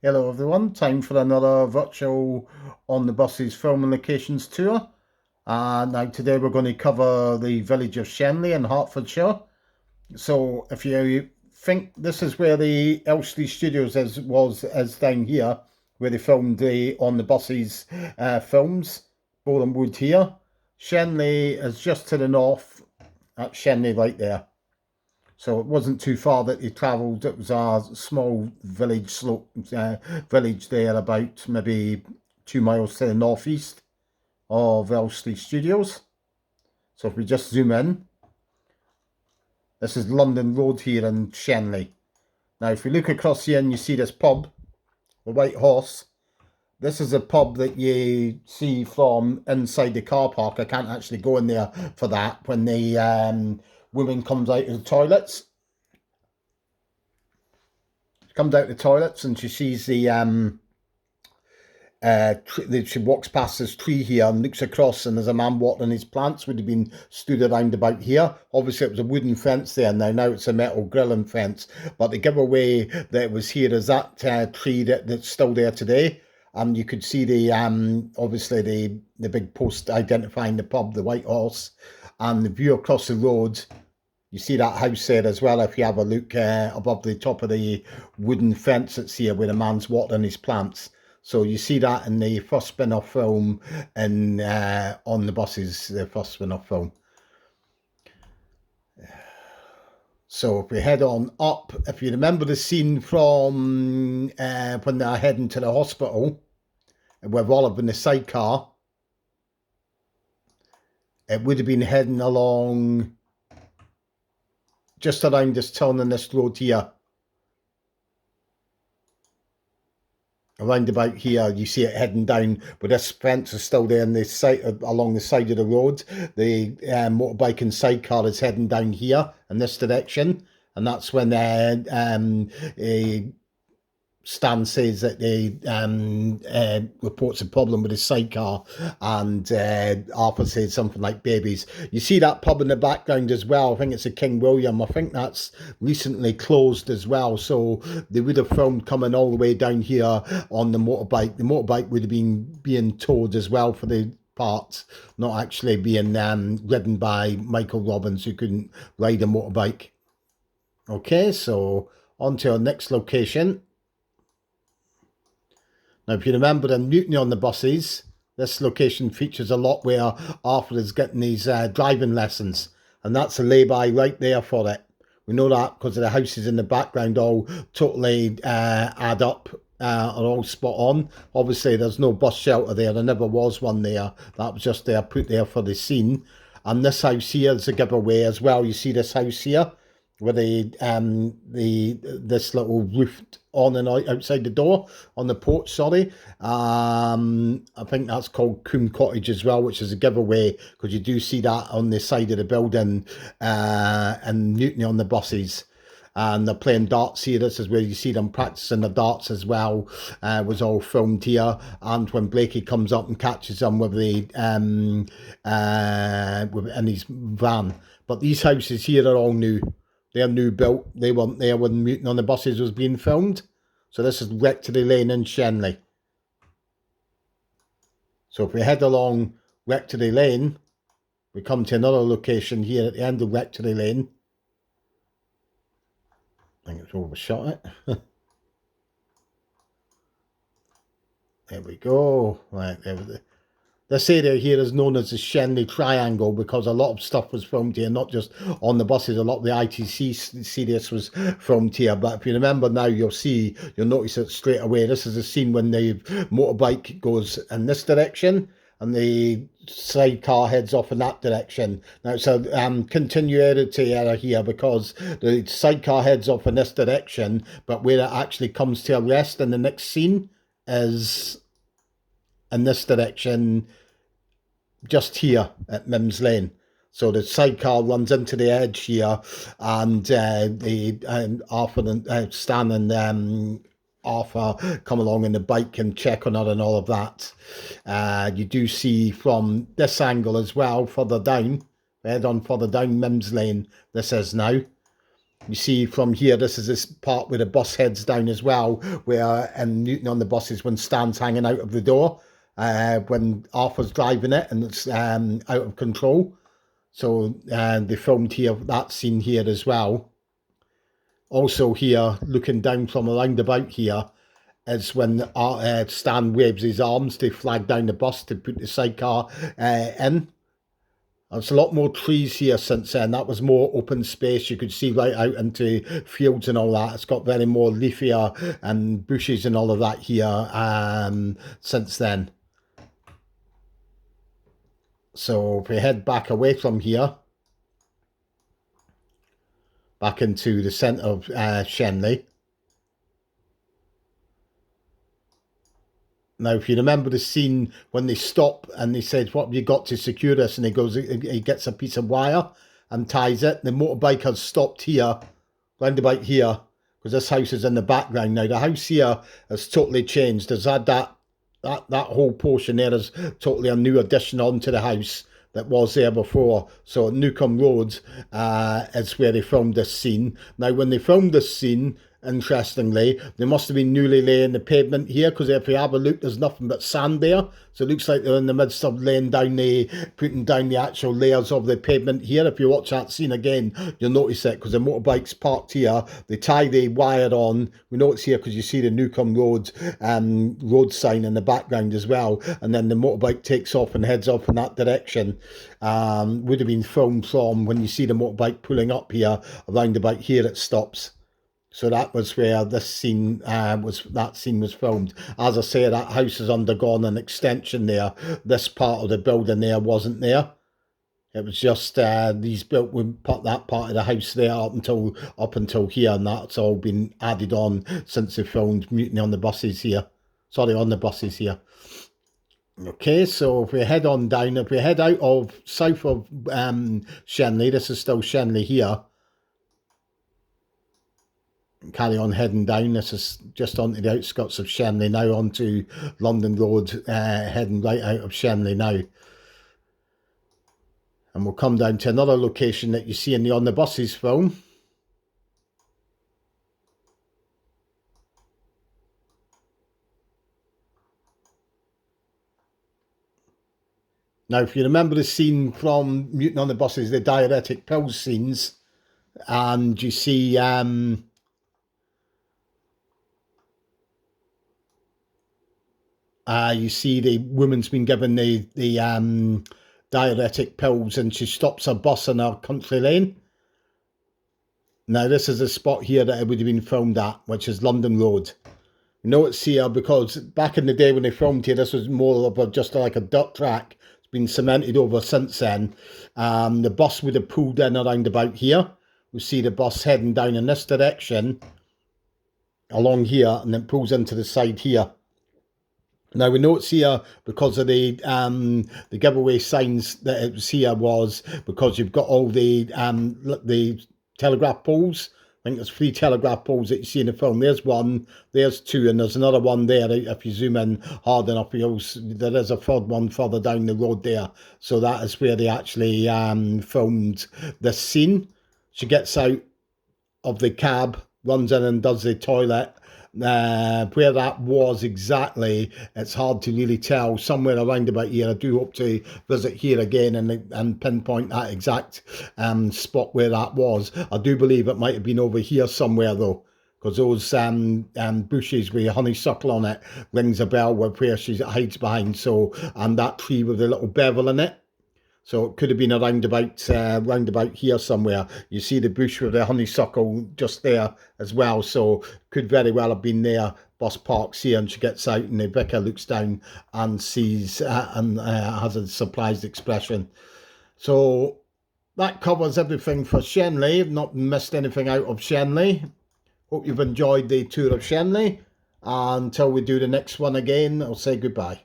Hello everyone, time for another virtual On the Buses film locations tour. Now today we're going to cover the village of Shenley in Hertfordshire. So if you think this is where the Elstree Studios is down here, where they filmed the On the Buses films, Boreham Wood here. Shenley is just to the north, at Shenley right there. So it wasn't too far that he travelled. It was a small village there, about maybe 2 miles to the northeast of Elstree Studios. So if we just zoom in, this is London Road here in Shenley. Now, if we look across here and you see this pub, the White Horse, this is a pub that you see from inside the car park. I can't actually go in there for that when the woman comes out of the toilets. Comes out the toilets and she sees she walks past this tree here and looks across, and there's a man watering his plants. Would have been stood around about here. Obviously it was a wooden fence there. Now it's a metal grilling fence, but the giveaway that it was here is that tree that's still there today. And you could see the obviously the big post identifying the pub, the White Horse, and the view across the road. You see that house there as well if you have a look above the top of the wooden fence that's here where the man's watering his plants. So you see that in the first spin-off film in On the Buses, the first spin-off film. So if we head on up, if you remember the scene from when they're heading to the hospital with Olive in the sidecar, it would have been heading along just around this turn in this road here. Around about here, you see it heading down, but this fence is still there on the side, along the side of the road. The motorbike and sidecar is heading down here in this direction, and that's when Stan says that they reports a problem with his sidecar, and Arthur says something like babies. You see that pub in the background as well. I think it's a King William. I think that's recently closed as well. So they would have filmed coming all the way down here on the motorbike. The motorbike would have been being towed as well for the parts, not actually being ridden by Michael Robbins, who couldn't ride a motorbike. Okay, so on to our next location. Now, if you remember in Mutiny on the Buses, this location features a lot where Arthur is getting his driving lessons, and that's a lay-by right there for it. We know that because of the houses in the background all totally add up, are all spot on. Obviously, there's no bus shelter there. There never was one there. That was just there, put there for the scene. And this house here is a giveaway as well. You see this house here with this little roof on and outside the door on the porch. Sorry, I think that's called Coombe Cottage as well, which is a giveaway because you do see that on the side of the building and Mutiny on the Buses. And they're playing darts here. This is where you see them practicing the darts as well. Was all filmed here. And when Blakey comes up and catches them with in his van. But these houses here are all new. They're new built. They weren't there when Mutiny on the Buses was being filmed. So this is Rectory Lane in Shenley. So if we head along Rectory Lane, we come to another location here at the end of Rectory Lane. I think it's overshot it. There we go. Right, there we go. This area here is known as the Shenley Triangle because a lot of stuff was filmed here, not just on the buses. A lot of the ITC series was filmed here. But if you remember now, you'll notice it straight away. This is a scene when the motorbike goes in this direction and the sidecar heads off in that direction. Now it's a continuity error here because the sidecar heads off in this direction, but where it actually comes to a rest in the next scene is in this direction, just here at Mims Lane. So the sidecar runs into the edge here, and Arthur and Stan and Arthur come along in the bike and check on her and all of that. You do see from this angle as well, further down, head on further down Mims Lane, this is now. You see from here, this is this part where the bus heads down as well, where and Newton on the buses when Stan's hanging out of the door, when Arthur's driving it and it's out of control. So they filmed here that scene here as well. Also here, looking down from a roundabout here, is when Stan waves his arms to flag down the bus to put the sidecar in. There's a lot more trees here since then. That was more open space. You could see right out into fields and all that. It's got very more leafier and bushes and all of that here since then. So if we head back away from here, back into the centre of Shenley. Now, if you remember the scene when they stop and they said, what have you got to secure us? And he goes, he gets a piece of wire and ties it. The motorbike has stopped here, round about here, because this house is in the background. Now, the house here has totally changed. There's had that whole portion there is totally a new addition onto the house that was there before. So Newcome Road is where they filmed this scene. Now, when they filmed this scene, interestingly, they must have been newly laying the pavement here, because if you have a look, there's nothing but sand there. So it looks like they're in the midst of laying down putting down the actual layers of the pavement here. If you watch that scene again, you'll notice it, because the motorbike's parked here. They tie the wire on. We know it's here because you see the Newcome Road road sign in the background as well. And then the motorbike takes off and heads off in that direction. Would have been filmed from when you see the motorbike pulling up here, around about here it stops. So that was where this scene was filmed. As I say, that house has undergone an extension there. This part of the building there wasn't there. It was just these built with that part of the house there up until here, and that's all been added on since they filmed Mutiny on the buses here. Sorry, on the buses here. Okay, so if we head on down, if we head out of south of Shenley, this is still Shenley here. Carry on heading down. This is just onto the outskirts of Shenley now, onto London Road, heading right out of Shenley now. And we'll come down to another location that you see in the On the Buses film. Now, if you remember the scene from Mutiny on the Buses, the diabetic pills scenes, and you see you see the woman's been given the diuretic pills, and she stops her bus in her country lane. Now, this is a spot here that it would have been filmed at, which is London Road. You know it's here because back in the day when they filmed here, this was more of just like a dirt track. It's been cemented over since then. The bus would have pulled in around about here. We see the bus heading down in this direction, along here, and then pulls into the side here. Now, we know it's here because of the giveaway signs that it was here was because you've got all the telegraph poles. I think there's 3 telegraph poles that you see in the film. There's one, there's 2, and there's another one there. If you zoom in hard enough, there is a third one further down the road there. So that is where they actually filmed this scene. She gets out of the cab, runs in and does the toilet. Where that was exactly, it's hard to really tell. Somewhere around about here. I do hope to visit here again and pinpoint that exact spot where that was. I do believe it might have been over here somewhere though, because those bushes with honeysuckle on it rings a bell with where she hides behind. So, and that tree with the little bevel in it. So it could have been round about here somewhere. You see the bush with the honeysuckle just there as well. So could very well have been there. Bus parks here and she gets out and the vicar looks down and sees and has a surprised expression. So that covers everything for Shenley. I've not missed anything out of Shenley. Hope you've enjoyed the tour of Shenley. Until we do the next one again, I'll say goodbye.